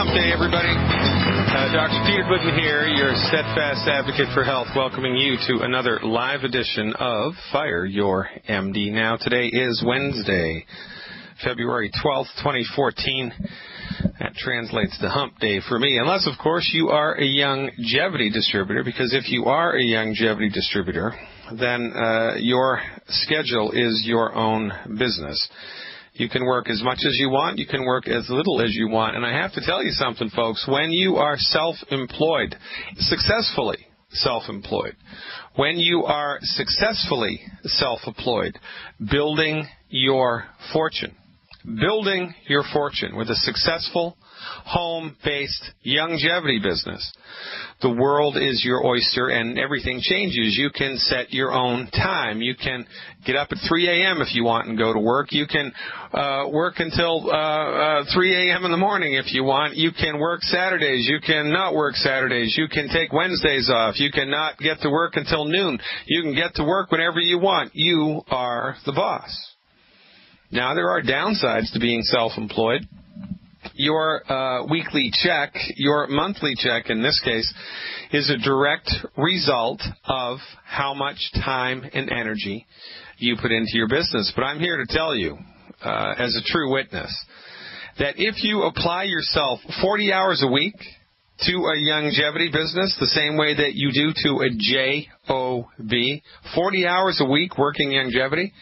Hump Day, everybody. Dr. Peter Glidden here, your steadfast advocate for health, welcoming you to another live edition of Fire Your MD. Now, today is Wednesday, February 12th, 2014. That translates to Hump Day for me, unless, of course, you are a longevity distributor, because if you are a longevity distributor, then your schedule is your own business. You can work as much as you want. You can work as little as you want. And I have to tell you something, folks. When you are self-employed, successfully self-employed, when you are successfully self-employed, building your fortune with a successful home-based longevity business, the world is your oyster and everything changes. You can set your own time. You can get up at 3 a.m. if you want and go to work. You can work until 3 a.m. in the morning if you want. You can work Saturdays. You can not work Saturdays. You can take Wednesdays off. You can not get to work until noon. You can get to work whenever you want. You are the boss. Now, there are downsides to being self-employed. Your weekly check, your monthly check in this case, is a direct result of how much time and energy you put into your business. But I'm here to tell you, as a true witness, that if you apply yourself 40 hours a week to a longevity business, the same way that you do to a job, 40 hours a week working longevity,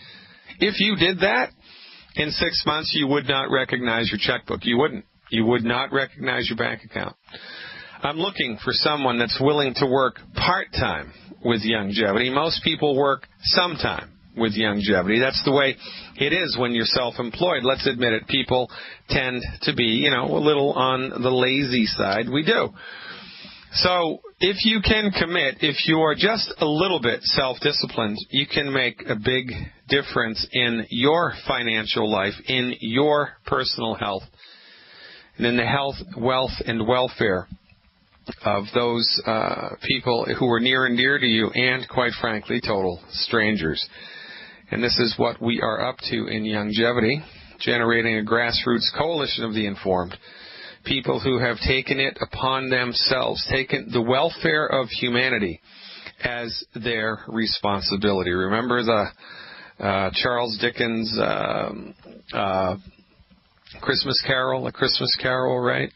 if you did that, in 6 months, you would not recognize your checkbook. You wouldn't. You would not recognize your bank account. I'm looking for someone that's willing to work part-time with longevity. Most people work sometime with longevity. That's the way it is when you're self-employed. Let's admit it. People tend to be, a little on the lazy side. We do. So if you can commit, if you are just a little bit self-disciplined, you can make a big difference in your financial life, in your personal health, and in the health, wealth, and welfare of those people who are near and dear to you and, quite frankly, total strangers. And this is what we are up to in longevity, generating a grassroots coalition of the informed, people who have taken it upon themselves, taken the welfare of humanity as their responsibility. Remember the Charles Dickens Christmas Carol, A Christmas Carol, right?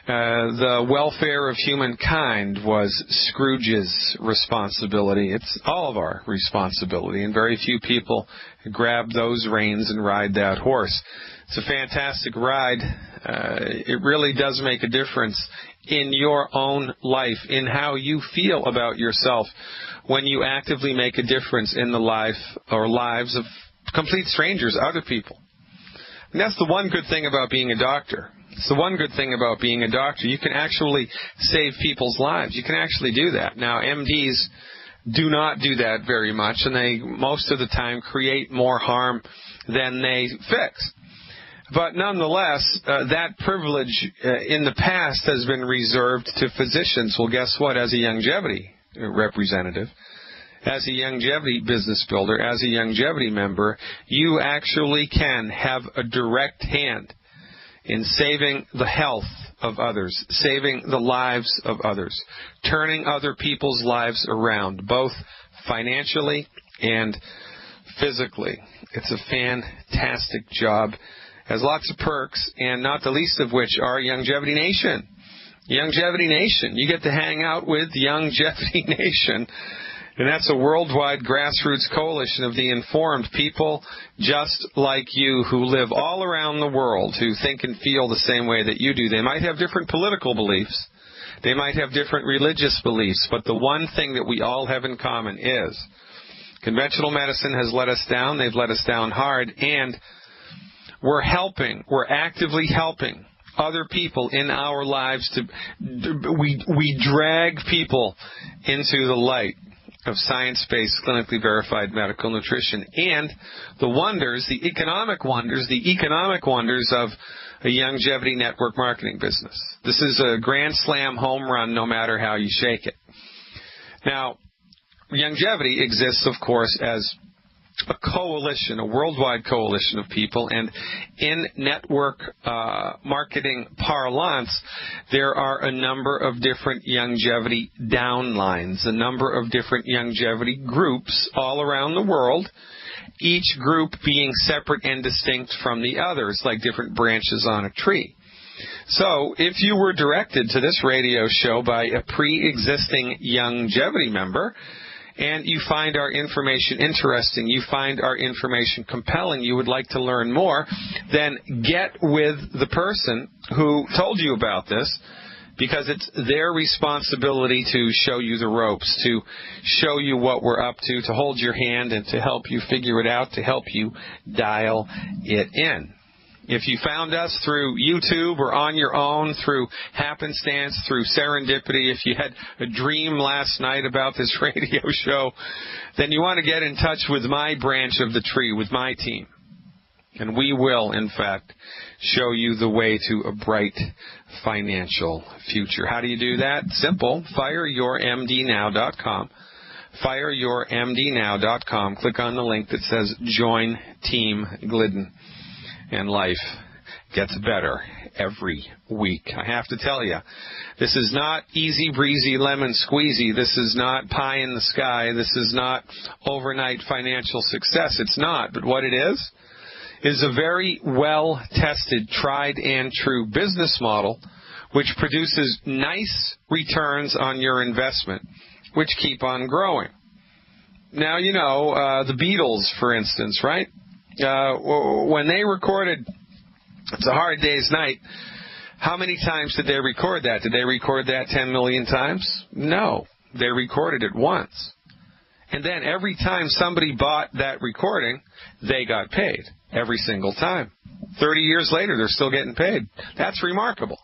The welfare of humankind was Scrooge's responsibility. It's all of our responsibility, and very few people grab those reins and ride that horse. It's a fantastic ride. It really does make a difference in your own life, in how you feel about yourself when you actively make a difference in the life or lives of complete strangers, other people. And that's the one good thing about being a doctor. It's the one good thing about being a doctor. You can actually save people's lives. You can actually do that. Now, MDs do not do that very much, and they, most of the time, create more harm than they fix. But nonetheless, that privilege in the past has been reserved to physicians. Well, guess what? As a longevity representative, as a longevity business builder, as a longevity member, you actually can have a direct hand in saving the health of others, saving the lives of others, turning other people's lives around, both financially and physically. It's a fantastic job. Has lots of perks, and not the least of which are Longevity Nation. Longevity Nation. You get to hang out with Longevity Nation. And that's a worldwide grassroots coalition of the informed, people just like you who live all around the world, who think and feel the same way that you do. They might have different political beliefs. They might have different religious beliefs. But the one thing that we all have in common is conventional medicine has let us down. They've let us down hard. And we're actively helping other people in our lives. We drag people into the light of science-based, clinically verified medical nutrition and the wonders, the economic wonders of a longevity network marketing business. This is a grand slam home run no matter how you shake it. Now, longevity exists, of course, as a coalition, a worldwide coalition of people, and in network marketing parlance, there are a number of different longevity downlines, a number of different longevity groups all around the world, each group being separate and distinct from the others, like different branches on a tree. So, if you were directed to this radio show by a pre-existing longevity member, and you find our information interesting, you find our information compelling, you would like to learn more, then get with the person who told you about this, because it's their responsibility to show you the ropes, to show you what we're up to hold your hand and to help you figure it out, to help you dial it in. If you found us through YouTube or on your own, through happenstance, through serendipity, if you had a dream last night about this radio show, then you want to get in touch with my branch of the tree, with my team. And we will, in fact, show you the way to a bright financial future. How do you do that? Simple. FireYourMDNow.com. FireYourMDNow.com. Click on the link that says Join Team Glidden. And life gets better every week. I have to tell you, this is not easy breezy lemon squeezy. This is not pie in the sky. This is not overnight financial success. It's not. But what it is a very well-tested, tried and true business model which produces nice returns on your investment, which keep on growing. Now, you know, the Beatles, for instance, right? When they recorded It's a Hard Day's Night, how many times did they record that? Did they record that 10 million times? No. They recorded it once. And then every time somebody bought that recording, they got paid. Every single time. 30 years later, they're still getting paid. That's remarkable.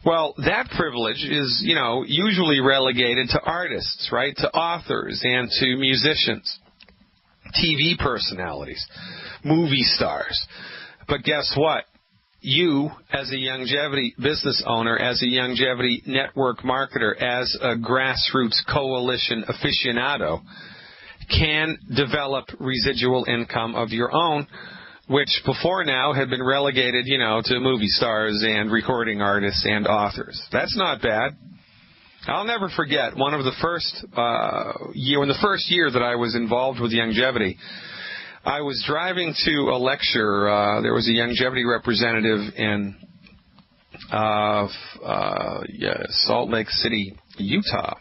Well, that privilege is, usually relegated to artists, right? To authors and to musicians. TV personalities, movie stars. But guess what? You, as a longevity business owner, as a longevity network marketer, as a grassroots coalition aficionado, can develop residual income of your own, which before now had been relegated, to movie stars and recording artists and authors. That's not bad. I'll never forget one of the first in the first year that I was involved with longevity, I was driving to a lecture. There was a longevity representative in Salt Lake City, Utah.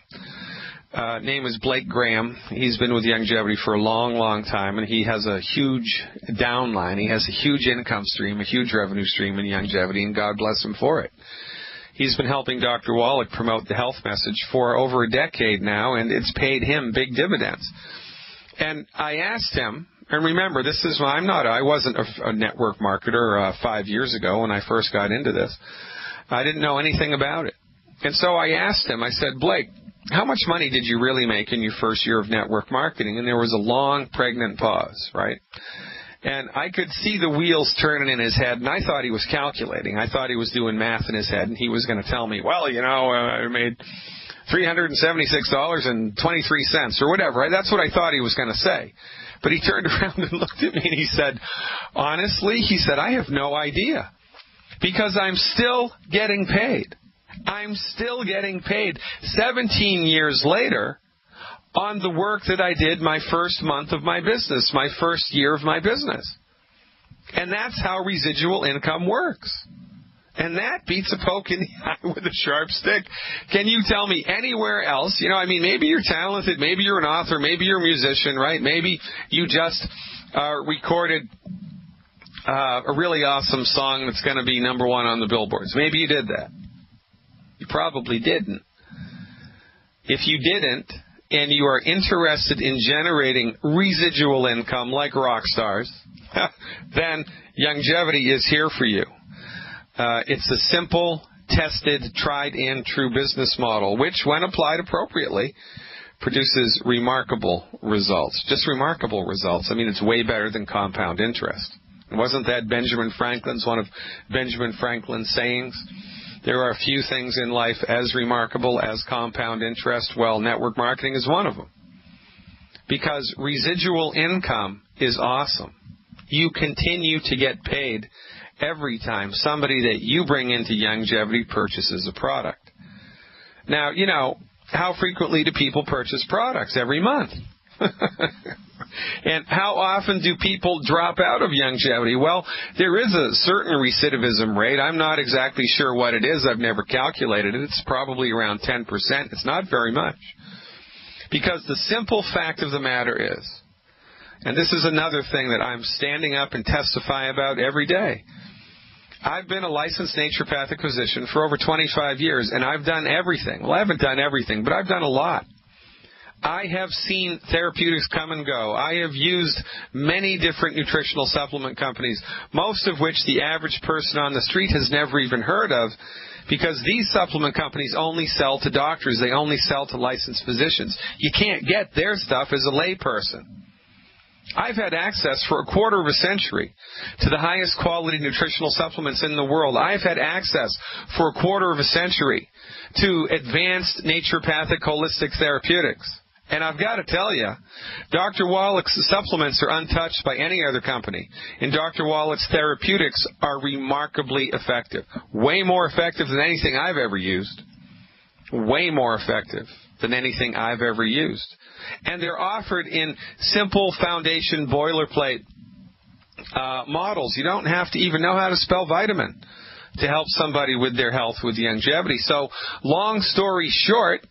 Name is Blake Graham. He's been with longevity for a long, long time, and he has a huge downline. He has a huge income stream, a huge revenue stream in longevity, and God bless him for it. He's been helping Dr. Wallach promote the health message for over a decade now, and it's paid him big dividends. And I asked him, and remember, I wasn't a network marketer 5 years ago when I first got into this. I didn't know anything about it. And so I asked him, I said, Blake, how much money did you really make in your first year of network marketing? And there was a long, pregnant pause, right? And I could see the wheels turning in his head, and I thought he was calculating. I thought he was doing math in his head, and he was going to tell me, well, I made $376.23 or whatever. Right? That's what I thought he was going to say. But he turned around and looked at me, and he said, honestly, he said, I have no idea, because I'm still getting paid. I'm still getting paid 17 years later on the work that I did my first month of my business, my first year of my business. And that's how residual income works. And that beats a poke in the eye with a sharp stick. Can you tell me anywhere else? Maybe you're talented, maybe you're an author, maybe you're a musician, right? Maybe you just recorded a really awesome song that's going to be number one on the billboards. Maybe you did that. You probably didn't. If you didn't, and you are interested in generating residual income like rock stars, then longevity is here for you. It's a simple, tested, tried and true business model, which, when applied appropriately, produces remarkable results. Just remarkable results. It's way better than compound interest. Wasn't that one of Benjamin Franklin's sayings? There are a few things in life as remarkable as compound interest. Well, network marketing is one of them. because residual income is awesome. You continue to get paid every time somebody that you bring into Youngevity purchases a product. Now, how frequently do people purchase products? Every month. And how often do people drop out of Youngevity? Well, there is a certain recidivism rate. I'm not exactly sure what it is. I've never calculated it. It's probably around 10%. It's not very much. Because the simple fact of the matter is, and this is another thing that I'm standing up and testify about every day, I've been a licensed naturopathic physician for over 25 years, and I've done everything. Well, I haven't done everything, but I've done a lot. I have seen therapeutics come and go. I have used many different nutritional supplement companies, most of which the average person on the street has never even heard of, because these supplement companies only sell to doctors. They only sell to licensed physicians. You can't get their stuff as a layperson. I've had access for a quarter of a century to the highest quality nutritional supplements in the world. I've had access for a quarter of a century to advanced naturopathic holistic therapeutics. And I've got to tell you, Dr. Wallach's supplements are untouched by any other company. And Dr. Wallach's therapeutics are remarkably effective. Way more effective than anything I've ever used. Way more effective than anything I've ever used. And they're offered in simple foundation boilerplate models. You don't have to even know how to spell vitamin to help somebody with their health with Youngevity. So, long story short,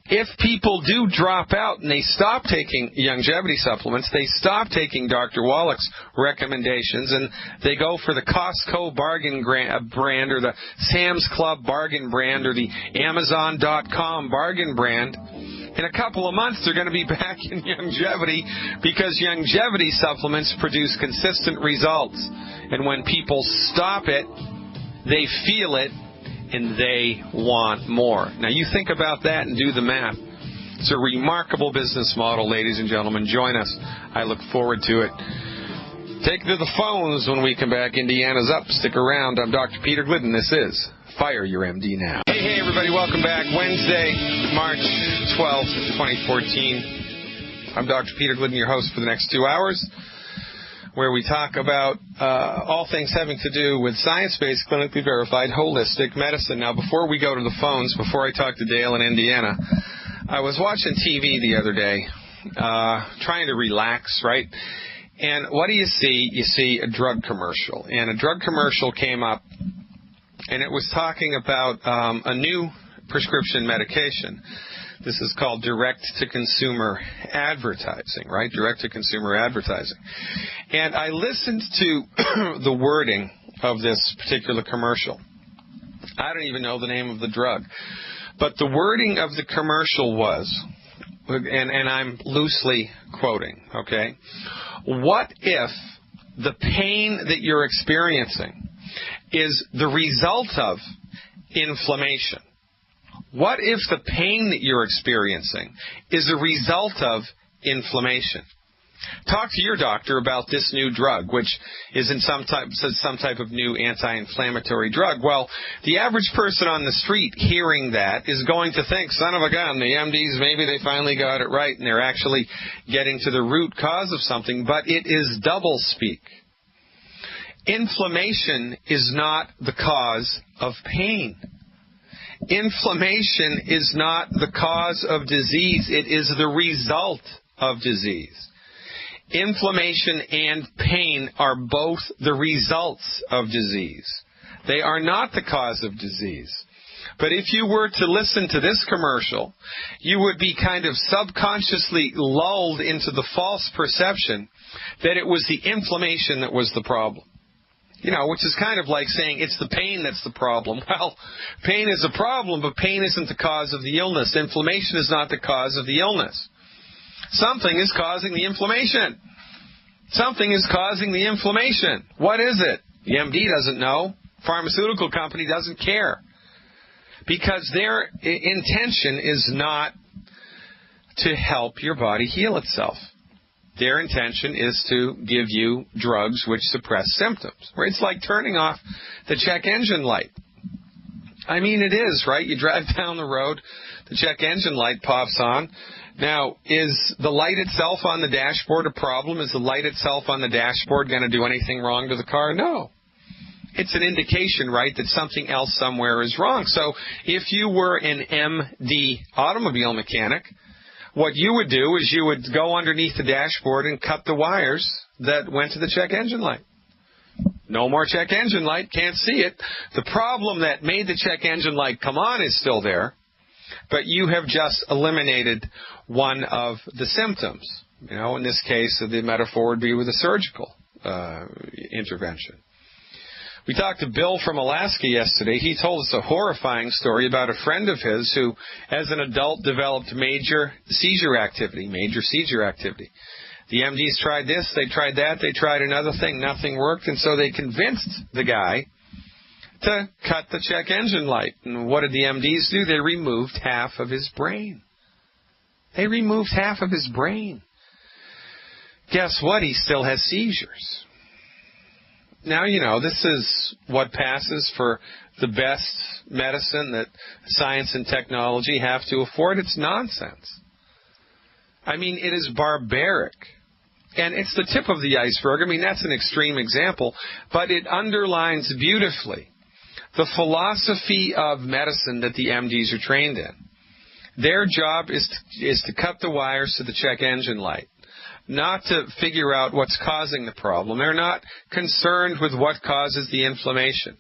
if people do drop out and they stop taking Youngevity supplements, they stop taking Dr. Wallach's recommendations, and they go for the Costco bargain brand or the Sam's Club bargain brand or the Amazon.com bargain brand, in a couple of months they're going to be back in Youngevity, because Youngevity supplements produce consistent results. And when people stop it, they feel it, and they want more. Now, you think about that and do the math. It's a remarkable business model, ladies and gentlemen. Join us. I look forward to it. Take to the phones when we come back. Indiana's up. Stick around. I'm Dr. Peter Glidden. This is Fire Your MD Now. Hey, everybody. Welcome back. Wednesday, March 12th, 2014. I'm Dr. Peter Glidden, your host for the next 2 hours, where we talk about all things having to do with science-based, clinically verified, holistic medicine. Now, before we go to the phones, before I talk to Dale in Indiana, I was watching TV the other day, trying to relax, right? And what do you see? You see a drug commercial. And a drug commercial came up, and it was talking about a new prescription medication. This is called direct-to-consumer advertising, right? Direct-to-consumer advertising. And I listened to the wording of this particular commercial. I don't even know the name of the drug. But the wording of the commercial was, and I'm loosely quoting, okay? What if the pain that you're experiencing is the result of inflammation? What if the pain that you're experiencing is a result of inflammation? Talk to your doctor about this new drug, which is in some type of new anti-inflammatory drug. Well, the average person on the street hearing that is going to think, son of a gun, the MDs, maybe they finally got it right and they're actually getting to the root cause of something, but it is double speak. Inflammation is not the cause of pain. Inflammation is not the cause of disease. It is the result of disease. Inflammation and pain are both the results of disease. They are not the cause of disease. But if you were to listen to this commercial, you would be kind of subconsciously lulled into the false perception that it was the inflammation that was the problem. You know, which is kind of like saying it's the pain that's the problem. Well, pain is a problem, but pain isn't the cause of the illness. Inflammation is not the cause of the illness. Something is causing the inflammation. Something is causing the inflammation. What is it? The MD doesn't know. Pharmaceutical company doesn't care. Because their intention is not to help your body heal itself. Their intention is to give you drugs which suppress symptoms. Right? It's like turning off the check engine light. I mean, it is, right? You drive down the road, the check engine light pops on. Now, is the light itself on the dashboard a problem? Is the light itself on the dashboard going to do anything wrong to the car? No. It's an indication, right, that something else somewhere is wrong. So if you were an MD automobile mechanic, what you would do is you would go underneath the dashboard and cut the wires that went to the check engine light. No more check engine light, can't see it. The problem that made the check engine light come on is still there, but you have just eliminated one of the symptoms. You know, in this case, the metaphor would be with a surgical intervention. We talked to Bill from Alaska yesterday. He told us a horrifying story about a friend of his who, as an adult, developed major seizure activity. The MDs tried this, they tried that, they tried another thing, nothing worked, and so they convinced the guy to cut the check engine light. And what did the MDs do? They removed half of his brain. Guess what? He still has seizures. Now, you know, this is what passes for the best medicine that science and technology have to afford. It's nonsense. I mean, it is barbaric. And it's the tip of the iceberg. I mean, that's an extreme example, but it underlines beautifully the philosophy of medicine that the MDs are trained in. Their job is to cut the wires to the check engine light, not to figure out what's causing the problem. They're not concerned with what causes the inflammation.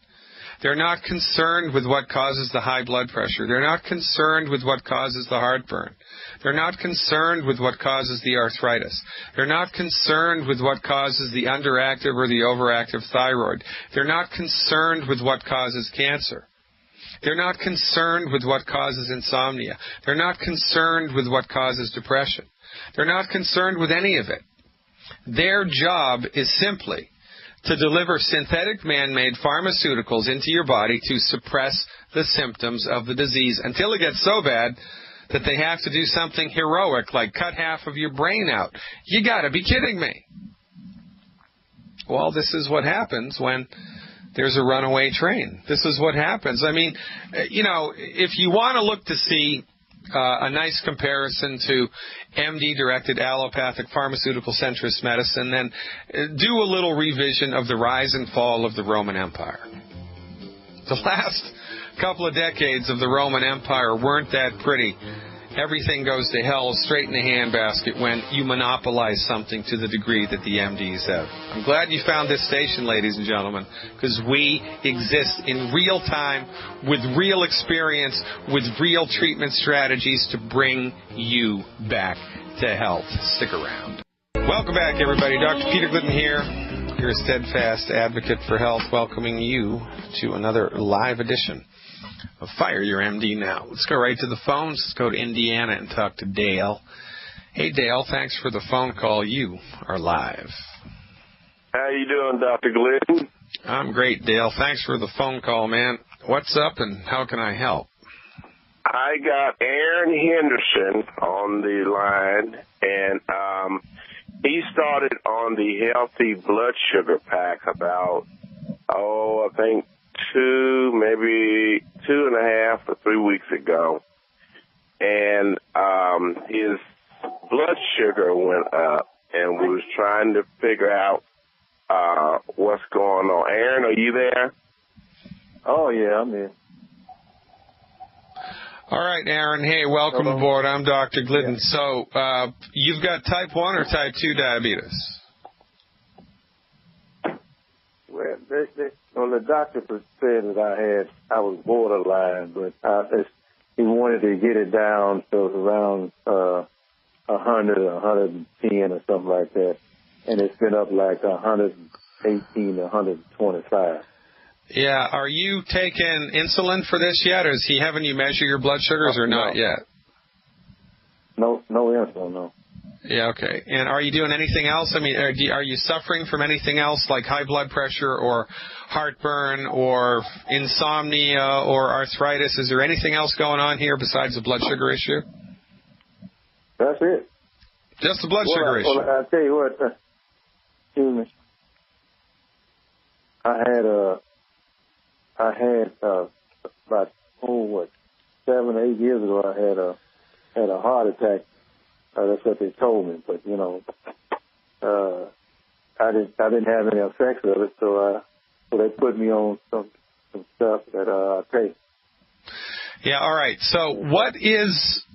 They're not concerned with what causes the high blood pressure. They're not concerned with what causes the heartburn. They're not concerned with what causes the arthritis. They're not concerned with what causes the underactive or the overactive thyroid. They're not concerned with what causes cancer. They're not concerned with what causes insomnia. They're not concerned with what causes depression. They're not concerned with any of it. Their job is simply to deliver synthetic man-made pharmaceuticals into your body to suppress the symptoms of the disease until it gets so bad that they have to do something heroic like cut half of your brain out. You got to be kidding me. Well, this is what happens when there's a runaway train. This is what happens. I mean, you know, if you want to look to see a nice comparison to MD-directed allopathic pharmaceutical centrist medicine, then do a little revision of the rise and fall of the Roman Empire. The last couple of decades of the Roman Empire weren't that pretty. Everything goes to hell straight in the handbasket when you monopolize something to the degree that the MDs have. I'm glad you found this station, ladies and gentlemen, because we exist in real time, with real experience, with real treatment strategies to bring you back to health. Stick around. Welcome back, everybody. Dr. Peter Glidden here, your steadfast advocate for health, welcoming you to another live edition of Fire Your MD Now. Let's go right to the phones. Let's go to Indiana and talk to Dale. Hey, Dale, thanks for the phone call. You are live. How you doing, Dr. Glidden? I'm great, Dale. Thanks for the phone call, man. What's up and how can I help? I got Aaron Henderson on the line, and he started on the healthy blood sugar pack about, I think, maybe 2.5 or 3 weeks ago, and his blood sugar went up, and we was trying to figure out what's going on. Aaron, are you there? Oh, yeah, I'm here. All right, Aaron. Hey, welcome aboard. I'm Dr. Glidden. Yeah. So you've got type 1 or type 2 diabetes? Well, the doctor said that I was borderline, but he wanted to get it down to around 100 or 110 or something like that, and it's been up like 118 to 125. Yeah, are you taking insulin for this yet, or is he having you measure your blood sugars, or not yet? No insulin, no. Yeah, okay. And are you doing anything else? I mean, are you suffering from anything else like high blood pressure or heartburn or insomnia or arthritis? Is there anything else going on here besides the blood sugar issue? That's it. Just the blood sugar issue? Well, I'll tell you what. Excuse me. I had about 7 or 8 years ago, I had a heart attack That's what they told me. But, I didn't have any effects of it, so they put me on some stuff that I take. Yeah, all right. So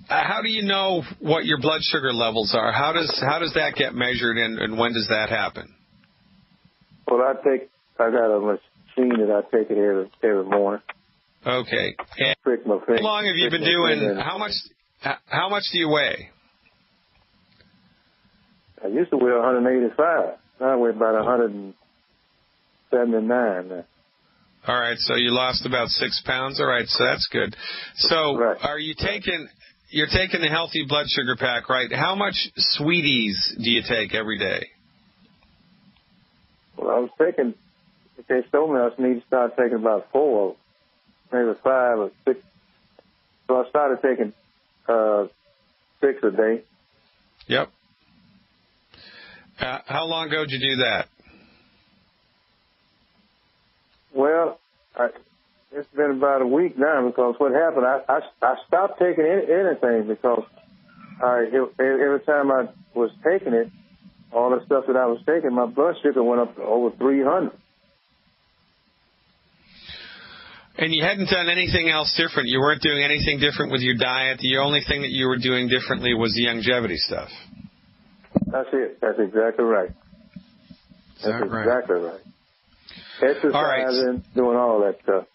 how do you know what your blood sugar levels are? How does that get measured, and when does that happen? Well, I got a machine that I take it every morning. Okay. And prick my finger. How long have you been doing? How much do you weigh? I used to weigh 185. Now I weigh about 179 now. All right, so you lost about 6 pounds. All right, so that's good. So right. You're taking the healthy blood sugar pack, right? How much sweeties do you take every day? Well, I was taking, they told me I need to start taking about 4, maybe 5 or 6. So I started taking 6 a day. Yep. How long ago did you do that? Well, it's been about a week now, because what happened, I stopped taking anything because every time I was taking it, all the stuff that I was taking, my blood sugar went up to over 300. And you hadn't done anything else different? You weren't doing anything different with your diet? The only thing that you were doing differently was the longevity stuff? That's it. That's exactly right. That's exactly right. Exercising, doing all that stuff.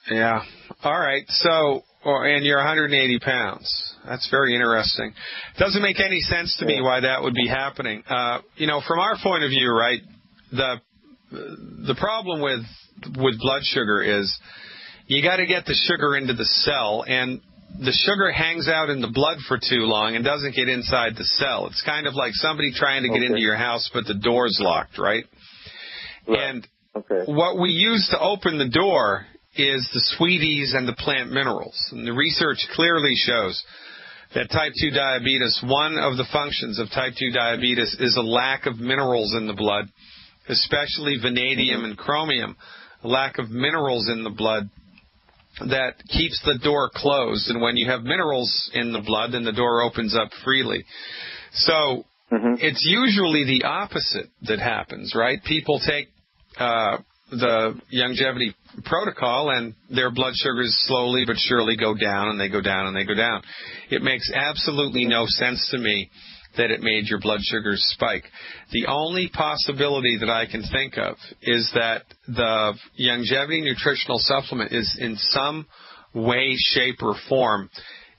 Yeah. All right. So, and you're 180 pounds. That's very interesting. Doesn't make any sense to me why that would be happening. From our point of view, right, the problem with blood sugar is you got to get the sugar into the cell, and the sugar hangs out in the blood for too long and doesn't get inside the cell. It's kind of like somebody trying to get into your house, but the door's locked, right? And what we use to open the door is the sweeties and the plant minerals. And the research clearly shows that type 2 diabetes, one of the functions of type 2 diabetes is a lack of minerals in the blood, especially vanadium and chromium, a lack of minerals in the blood that keeps the door closed. And when you have minerals in the blood, then the door opens up freely. So it's usually the opposite that happens, right? People take the longevity protocol, and their blood sugars slowly but surely go down, and they go down, and they go down. It makes absolutely no sense to me that it made your blood sugars spike. The only possibility that I can think of is that the longevity nutritional supplement is in some way, shape, or form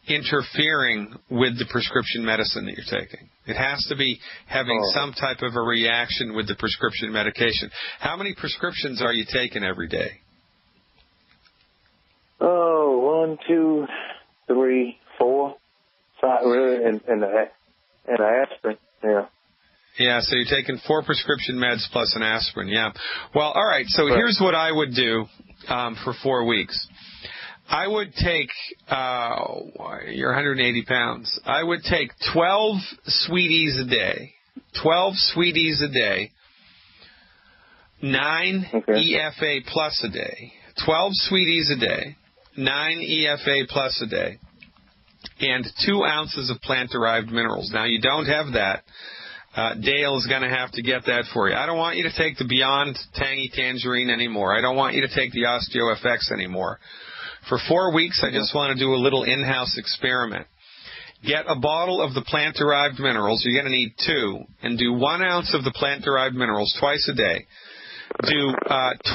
interfering with the prescription medicine that you're taking. It has to be having some type of a reaction with the prescription medication. How many prescriptions are you taking every day? 1, 2, 3, 4, 5, really, and an aspirin, Yeah, so you're taking 4 prescription meds plus an aspirin, yeah. Well, all right, so here's what I would do for 4 weeks. I would take, you're 180 pounds, I would take 12 sweeties a day, 9 EFA plus a day, 12 sweeties a day, 9 EFA plus a day, and 2 ounces of plant-derived minerals. Now, you don't have that. Dale is going to have to get that for you. I don't want you to take the Beyond Tangy Tangerine anymore. I don't want you to take the OsteoFX anymore. For 4 weeks, I just want to do a little in-house experiment. Get a bottle of the plant-derived minerals. You're going to need 2. And do 1 ounce of the plant-derived minerals twice a day. Do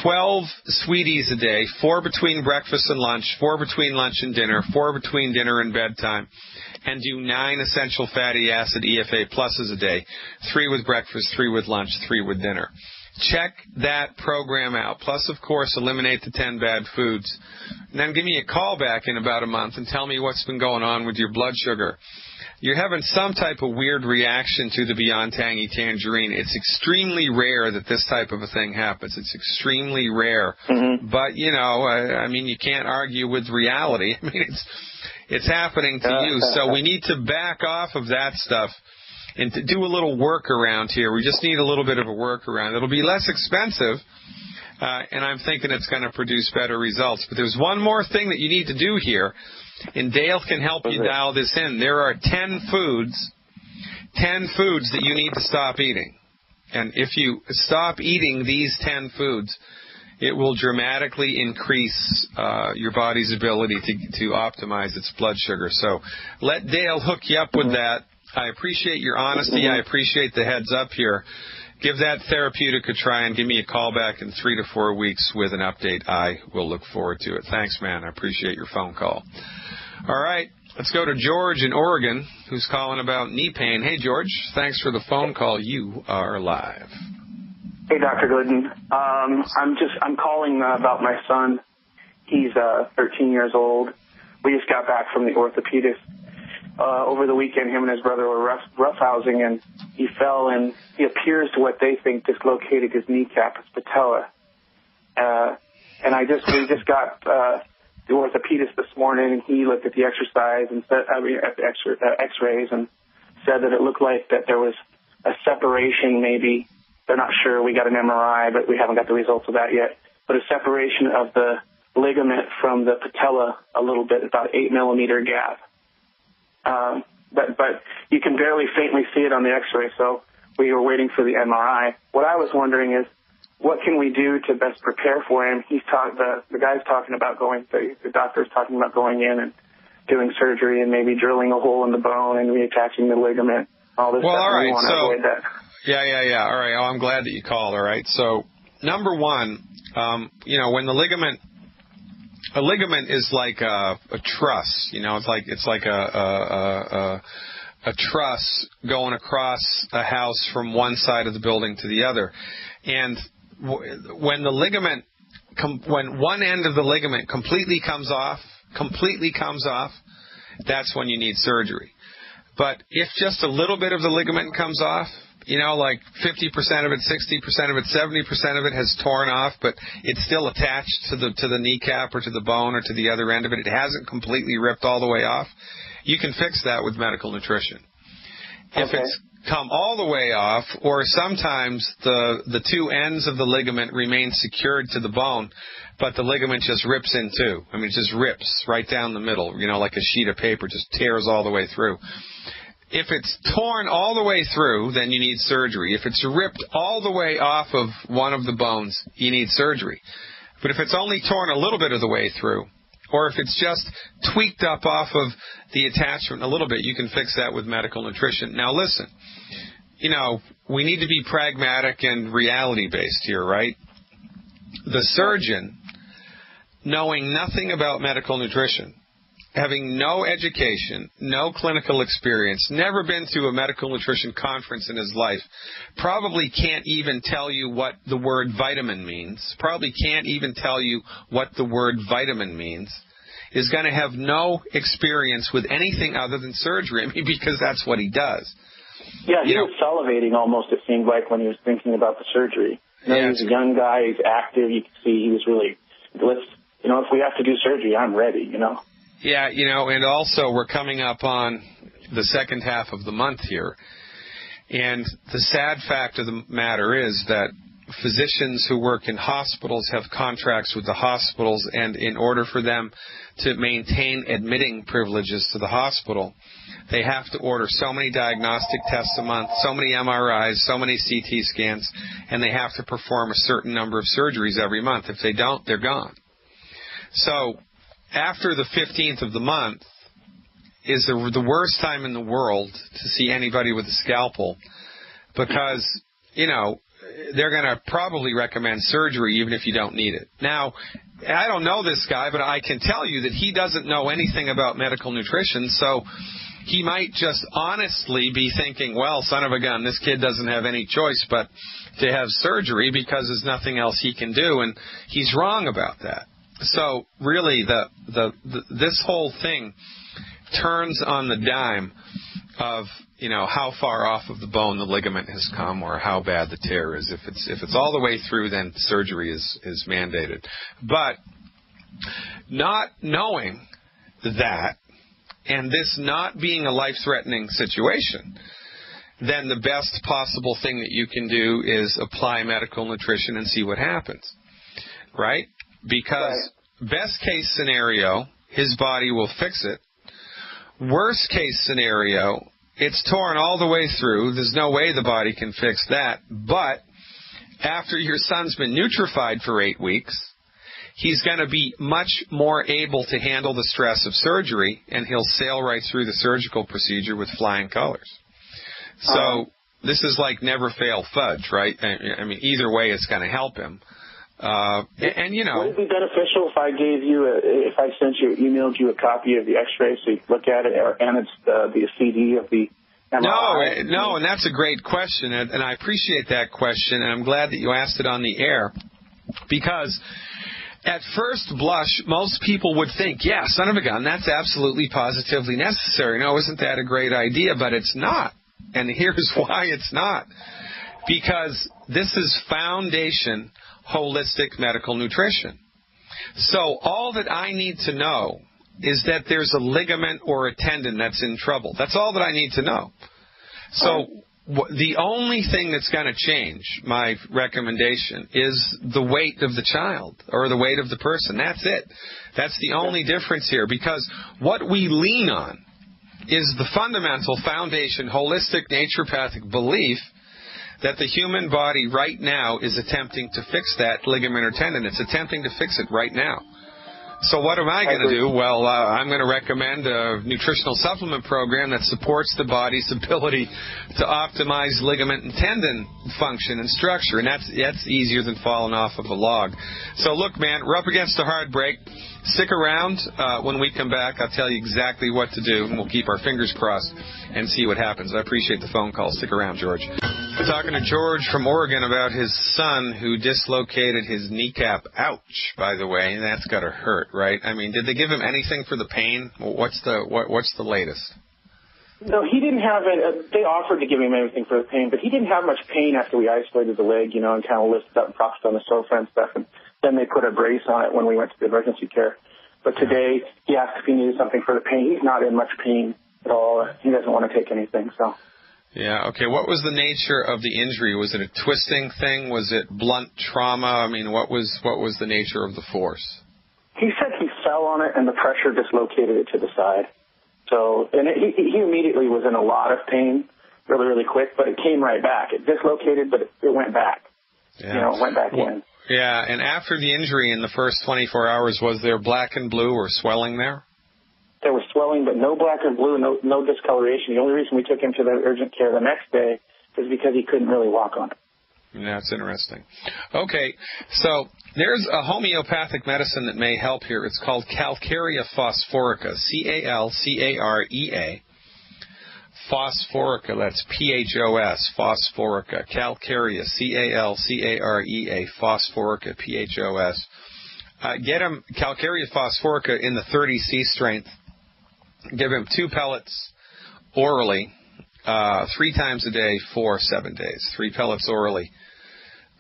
12 sweeties a day, 4 between breakfast and lunch, 4 between lunch and dinner, 4 between dinner and bedtime. And do 9 essential fatty acid EFA pluses a day, 3 with breakfast, 3 with lunch, 3 with dinner. Check that program out. Plus, of course, eliminate the 10 bad foods. And then give me a call back in about a month and tell me what's been going on with your blood sugar. You're having some type of weird reaction to the Beyond Tangy Tangerine. It's extremely rare that this type of a thing happens. It's extremely rare. But, you can't argue with reality. I mean, it's happening to you. So we need to back off of that stuff and to do a little workaround here. We just need a little bit of a workaround. It'll be less expensive, and I'm thinking it's going to produce better results. But there's one more thing that you need to do here, and Dale can help you dial this in. There are 10 foods 10 foods that you need to stop eating. And if you stop eating these 10 foods, it will dramatically increase your body's ability to optimize its blood sugar. So let Dale hook you up with that. I appreciate your honesty. I appreciate the heads up here. Give that therapeutic a try and give me a call back in 3 to 4 weeks with an update. I will look forward to it. Thanks, man. I appreciate your phone call. All right. Let's go to George in Oregon, who's calling about knee pain. Hey, George. Thanks for the phone call. You are live. Hey, Dr. Glidden. I'm calling about my son. He's 13 years old. We just got back from the orthopedist. Over the weekend, him and his brother were roughhousing, and he fell, and he appears to what they think dislocated his kneecap, his patella. And we just got the orthopedist this morning, and he looked at the exercise and said, at the X-rays, and said that it looked like that there was a separation, maybe. They're not sure. We got an MRI, but we haven't got the results of that yet. But a separation of the ligament from the patella a little bit, about 8 millimeter gap. But you can barely faintly see it on the X-ray, so we were waiting for the MRI. What I was wondering is, what can we do to best prepare for him? The guy's talking about the doctor's talking about going in and doing surgery and maybe drilling a hole in the bone and reattaching the ligament. All this stuff. All right. We want to avoid that. Yeah. All right. Oh, I'm glad that you called. All right. So, number one, when a ligament is like a truss. It's like a truss going across a house from one side of the building to the other, and when one end of the ligament completely comes off, that's when you need surgery. But if just a little bit of the ligament comes off, like 50% of it, 60% of it, 70% of it has torn off, but it's still attached to the kneecap or to the bone or to the other end of it. It hasn't completely ripped all the way off. You can fix that with medical nutrition. If it's come all the way off, or sometimes the two ends of the ligament remain secured to the bone, but the ligament just rips in two. It just rips right down the middle, like a sheet of paper, just tears all the way through. If it's torn all the way through, then you need surgery. If it's ripped all the way off of one of the bones, you need surgery. But if it's only torn a little bit of the way through, or if it's just tweaked up off of the attachment a little bit, you can fix that with medical nutrition. Now listen, we need to be pragmatic and reality-based here, right? The surgeon, knowing nothing about medical nutrition, having no education, no clinical experience, never been to a medical nutrition conference in his life, probably can't even tell you what the word vitamin means, is going to have no experience with anything other than surgery, because that's what he does. Yeah, he was salivating almost, it seemed like, when he was thinking about the surgery. He's a young guy, he's active, you can see he was really, if we have to do surgery, I'm ready, Yeah, and also we're coming up on the second half of the month here. And the sad fact of the matter is that physicians who work in hospitals have contracts with the hospitals, and in order for them to maintain admitting privileges to the hospital, they have to order so many diagnostic tests a month, so many MRIs, so many CT scans, and they have to perform a certain number of surgeries every month. If they don't, they're gone. So after the 15th of the month is the worst time in the world to see anybody with a scalpel, because, they're going to probably recommend surgery even if you don't need it. Now, I don't know this guy, but I can tell you that he doesn't know anything about medical nutrition, so he might just honestly be thinking, well, son of a gun, this kid doesn't have any choice but to have surgery because there's nothing else he can do, and he's wrong about that. So really, this whole thing turns on the dime of how far off of the bone the ligament has come or how bad the tear is. If it's all the way through, then surgery is mandated. But not knowing that, and this not being a life-threatening situation, then the best possible thing that you can do is apply medical nutrition and see what happens, right? Because best case scenario, his body will fix it. Worst case scenario, it's torn all the way through. There's no way the body can fix that. But after your son's been nutrified for 8 weeks, he's going to be much more able to handle the stress of surgery, and he'll sail right through the surgical procedure with flying colors. So this is like never fail fudge, right? I mean, either way, it's going to help him. And you know, would it be beneficial if I gave you, if I emailed you a copy of the X-ray so you could look at it, and it's the CD of the MRI? No, and that's a great question, and I appreciate that question, and I'm glad that you asked it on the air, because at first blush, most people would think, yeah, son of a gun, that's absolutely positively necessary. No, isn't that a great idea? But it's not, and here's why it's not. Because this is foundation holistic medical nutrition. So all that I need to know is that there's a ligament or a tendon that's in trouble. That's all that I need to know. So the only thing that's going to change, my recommendation, is the weight of the child or the weight of the person. That's it. That's the only difference here, because what we lean on is the fundamental foundation holistic naturopathic belief that the human body right now is attempting to fix that ligament or tendon. It's attempting to fix it right now. So what am I going to do? Well, I'm going to recommend a nutritional supplement program that supports the body's ability to optimize ligament and tendon function and structure, and that's easier than falling off of a log. So look, man, we're up against a hard break. Stick around. When we come back, I'll tell you exactly what to do, and we'll keep our fingers crossed and see what happens. I appreciate the phone call. Stick around, George. We're talking to George from Oregon about his son who dislocated his kneecap. Ouch, by the way, and that's got to hurt, right? I mean, did they give him anything for the pain? What's the latest? No, he didn't have it. They offered to give him anything for the pain, but he didn't have much pain after we isolated the leg, and kind of lifted up and propped on the sofa and stuff. And then they put a brace on it when we went to the emergency care. But today, he asked if he needed something for the pain. He's not in much pain at all. He doesn't want to take anything, so. Yeah, okay. What was the nature of the injury? Was it a twisting thing? Was it blunt trauma? I mean, what was the nature of the force? He said he fell on it and the pressure dislocated it to the side. So, and he immediately was in a lot of pain really, really quick, but it came right back. It dislocated, but it went back. Yeah. It went back in. Yeah, and after the injury in the first 24 hours, was there black and blue or swelling there? There was swelling, but no black and blue, no discoloration. The only reason we took him to the urgent care the next day is because he couldn't really walk on it. Yeah, that's interesting. Okay, so there's a homeopathic medicine that may help here. It's called Calcarea phosphorica, C-A-L-C-A-R-E-A. Phosphorica, that's P-H-O-S, phosphorica. Calcarea, C-A-L-C-A-R-E-A, phosphorica, P-H-O-S. Get him Calcarea phosphorica in the 30C strength. Give him 2 pellets orally, 3 times a day for 7 days. 3 pellets orally.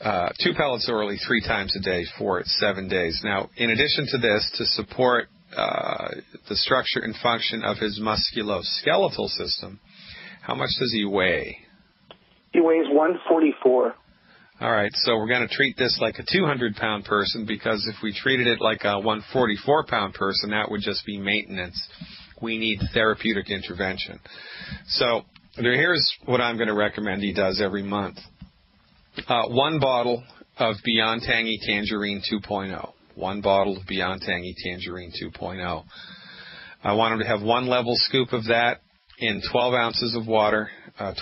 2 pellets orally 3 times a day for 7 days. Now, in addition to this, to support the structure and function of his musculoskeletal system, how much does he weigh? He weighs 144. All right, so we're going to treat this like a 200-pound person, because if we treated it like a 144-pound person, that would just be maintenance. We need therapeutic intervention. So here's what I'm going to recommend he does every month. 1 bottle of Beyond Tangy Tangerine 2.0. 1 bottle of Beyond Tangy Tangerine 2.0. I want him to have 1 level scoop of that in 12 ounces of water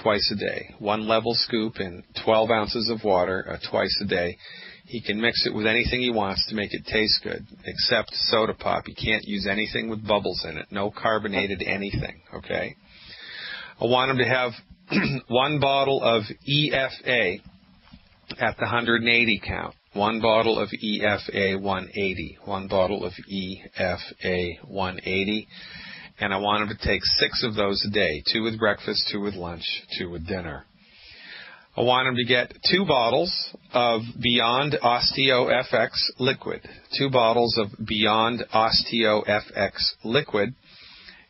twice a day. 1 level scoop in 12 ounces of water twice a day. He can mix it with anything he wants to make it taste good, except soda pop. He can't use anything with bubbles in it. No carbonated anything, okay? I want him to have 1 bottle of EFA at the 180 count. 1 bottle of EFA 180. 1 bottle of EFA 180. And I want him to take 6 of those a day. 2 with breakfast, 2 with lunch, 2 with dinner. I want him to get 2 bottles of Beyond Osteo FX liquid. 2 bottles of Beyond Osteo FX liquid.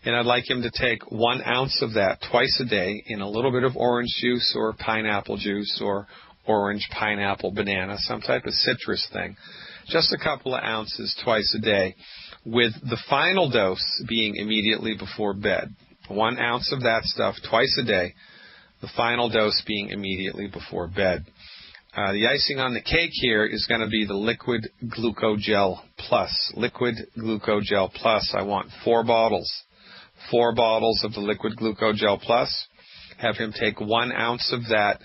And I'd like him to take 1 ounce of that twice a day in a little bit of orange juice or pineapple juice or orange, pineapple, banana, some type of citrus thing. Just a couple of ounces twice a day, with the final dose being immediately before bed. 1 ounce of that stuff twice a day, the final dose being immediately before bed. The icing on the cake here is going to be the Liquid Glucogel Plus. Liquid Glucogel Plus. I want 4 bottles. 4 bottles of the Liquid Glucogel Plus. Have him take 1 ounce of that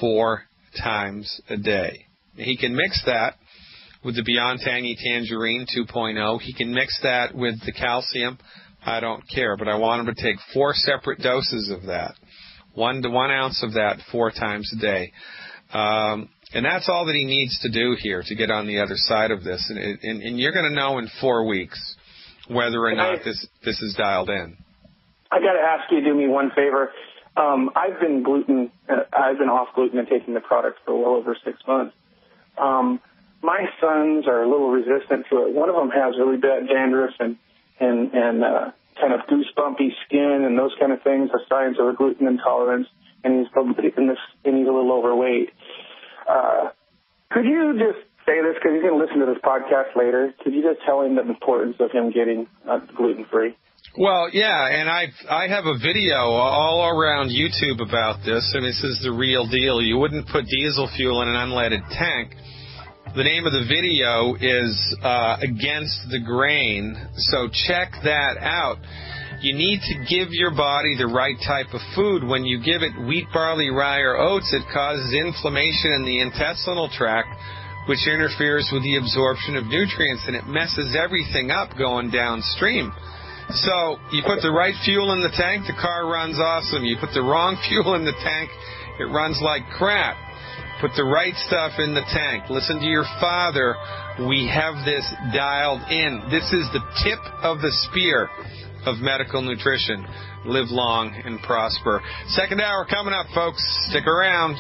4 times a day. He can mix that with the Beyond Tangy Tangerine 2.0. He can mix that with the calcium. I don't care, but I want him to take 4 separate doses of that. 1 ounce of that 4 times a day. And that's all that he needs to do here to get on the other side of this. And you're going to know in 4 weeks whether or not this is dialed in. I got to ask you to do me one favor. I've been off gluten and taking the product for well over 6 months. My sons are a little resistant to it. One of them has really bad dandruff and kind of goosebumpy skin and those kind of things, the signs of a gluten intolerance, and he's a little overweight. Could you just say this, because he's going to listen to this podcast later? Could you just tell him the importance of him getting gluten-free? Well, yeah, and I have a video all around YouTube about this, and this is the real deal. You wouldn't put diesel fuel in an unleaded tank. The name of the video is Against the Grain, so check that out. You need to give your body the right type of food. When you give it wheat, barley, rye, or oats, it causes inflammation in the intestinal tract, which interferes with the absorption of nutrients, and it messes everything up going downstream. So you put the right fuel in the tank, the car runs awesome. You put the wrong fuel in the tank, it runs like crap. Put the right stuff in the tank. Listen to your father. We have this dialed in. This is the tip of the spear of medical nutrition. Live long and prosper. Second hour coming up, folks. Stick around.